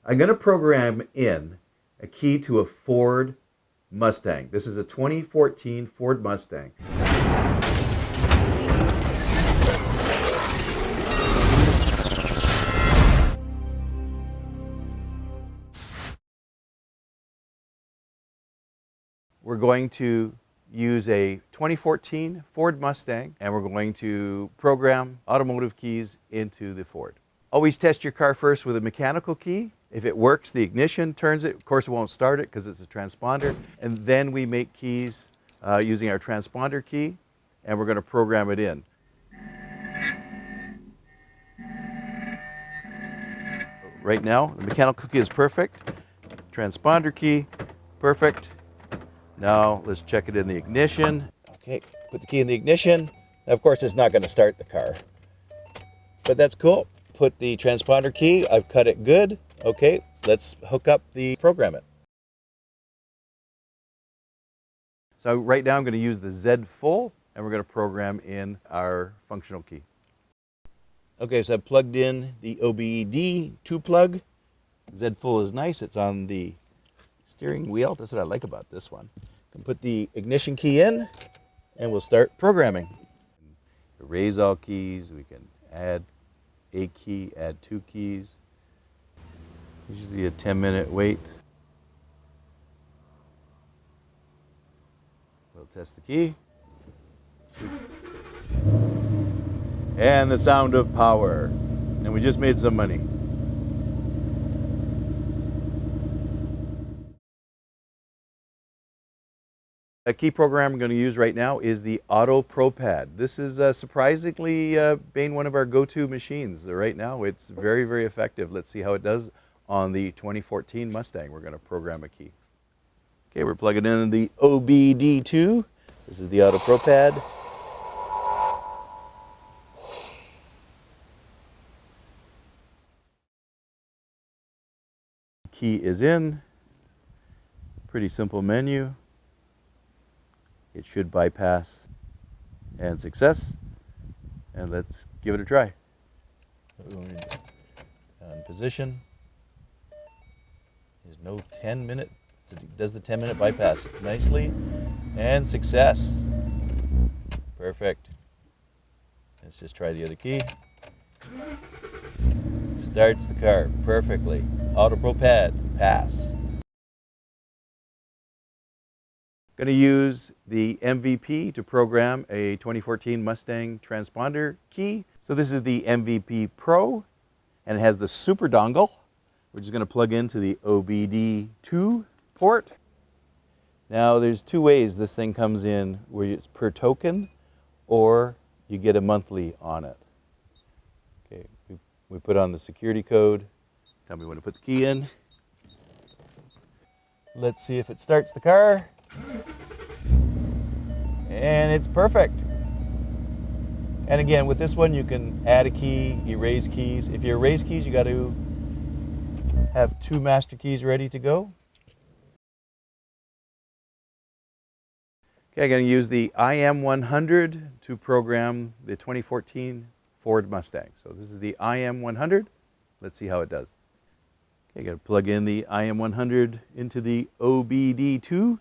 I'm going to program in a key to a Ford Mustang. This is a 2014 Ford Mustang. We're going to use a 2014 Ford Mustang, and we're going to program automotive keys into the Ford. Always test your car first with a mechanical key. If it works, the ignition turns it. Of course, it won't start it because it's a transponder. And then we make keys using our transponder key, and we're going to program it in. Right now, the mechanical key is perfect. Transponder key, perfect. Now let's check it in the ignition. Okay, put the key in the ignition. Now, of course, it's not going to start the car, but that's cool. Put the transponder key. I've cut it good. Okay, let's hook up the program it. So right now I'm going to use the Zed-Full, and we're going to program in our functional key. Okay, so I've plugged in the OBD 2 plug. Zed-Full is nice. It's on the steering wheel. That's what I like about this one. Can put the ignition key in, and we'll start programming. Erase all keys. We can add a key, add 2 keys. Usually a 10-minute wait. We'll test the key. And the sound of power. And we just made some money. A key program I'm going to use right now is the AutoProPad. This is surprisingly been one of our go-to machines right now. It's very, very effective. Let's see how it does on the 2014 Mustang. We're going to program a key. Okay, we're plugging in the OBD2. This is the AutoProPad. Key is in. Pretty simple menu. It should bypass and success. And let's give it a try. On position. There's no 10-minute. It does the 10-minute bypass nicely. And success. Perfect. Let's just try the other key. Starts the car perfectly. AutoProPad, pass. Going to use the MVP to program a 2014 Mustang transponder key. So this is the MVP Pro, and it has the super dongle, which is going to plug into the OBD2 port. Now there's 2 ways this thing comes in, where it's per token, or you get a monthly on it. Okay, we put on the security code. Tell me when to put the key in. Let's see if it starts the car. And it's perfect. And again, with this one, you can add a key, erase keys. If you erase keys, you got to have 2 master keys ready to go. Okay, I'm going to use the IM100 to program the 2014 Ford Mustang. So this is the IM100. Let's see how it does. Okay, got to plug in the IM100 into the OBD2.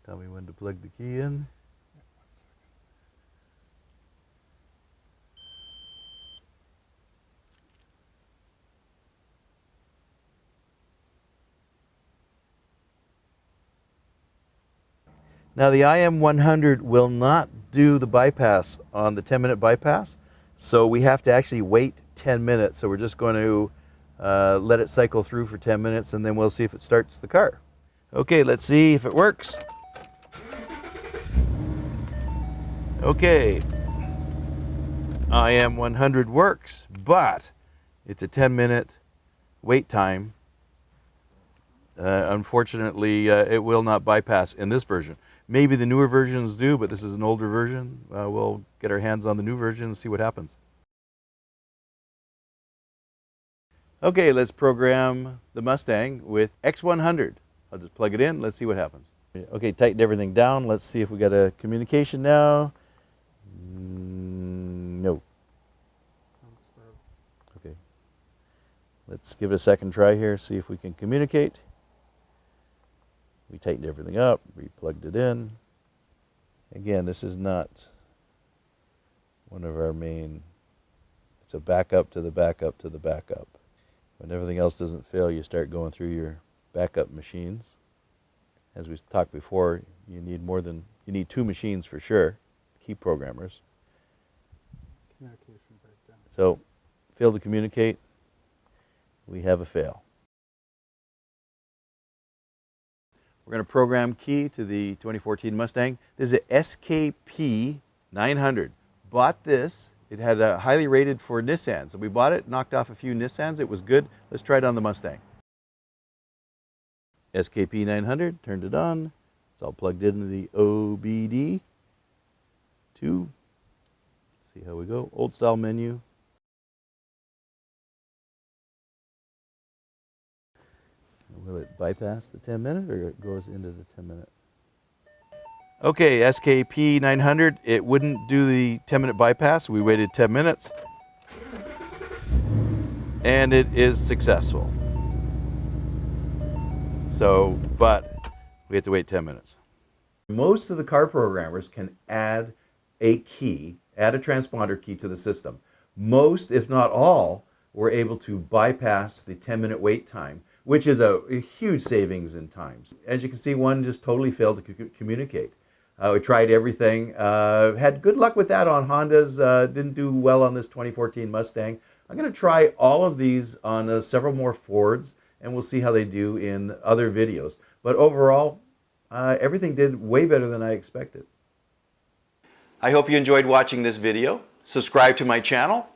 Tell me when to plug the key in. Now the IM100 will not do the bypass on the 10-minute bypass, so we have to actually wait 10 minutes. So we're just going to let it cycle through for 10 minutes, and then we'll see if it starts the car. Okay, let's see if it works. Okay, IM100 works, but it's a 10-minute wait time. Unfortunately, it will not bypass in this version. Maybe the newer versions do, but this is an older version. We'll get our hands on the new version and see what happens. Okay, let's program the Mustang with X100. I'll just plug it in. Let's see what happens. Okay, tightened everything down. Let's see if we got a communication now. No. Let's give it a second try here, see if we can communicate. We tightened everything up, re-plugged it in. Again, this is not one of our main, it's a backup to the backup to the backup. When everything else doesn't fail, you start going through your backup machines. As we talked before, you need 2 machines for sure, key programmers. Communication breakdown. So, failed to communicate, we have a fail. We're going to program key to the 2014 Mustang. This is a SKP 900. Bought this. It had a highly rated for Nissan. So we bought it, knocked off a few Nissans. It was good. Let's try it on the Mustang. SKP 900, turned it on. It's all plugged into the OBD2. See how we go. Old style menu. Will it bypass the 10-minute or it goes into the 10-minute? Okay, SKP 900, it wouldn't do the 10-minute bypass. We waited 10 minutes and it is successful. So, but we have to wait 10 minutes. Most of the car programmers can add a key, add a transponder key to the system. Most, if not all, were able to bypass the 10-minute wait time, which is a huge savings in times. As you can see, one just totally failed to communicate. We tried everything, had good luck with that on Hondas, didn't do well on this 2014 Mustang. I'm going to try all of these on several more Fords, and we'll see how they do in other videos. But overall, everything did way better than I expected. I hope you enjoyed watching this video. Subscribe to my channel.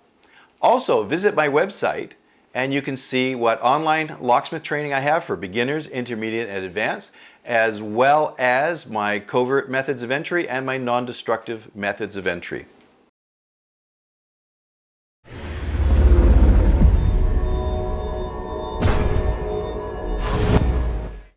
Also, visit my website and you can see what online locksmith training I have for beginners, intermediate, and advanced, as well as my covert methods of entry and my non-destructive methods of entry.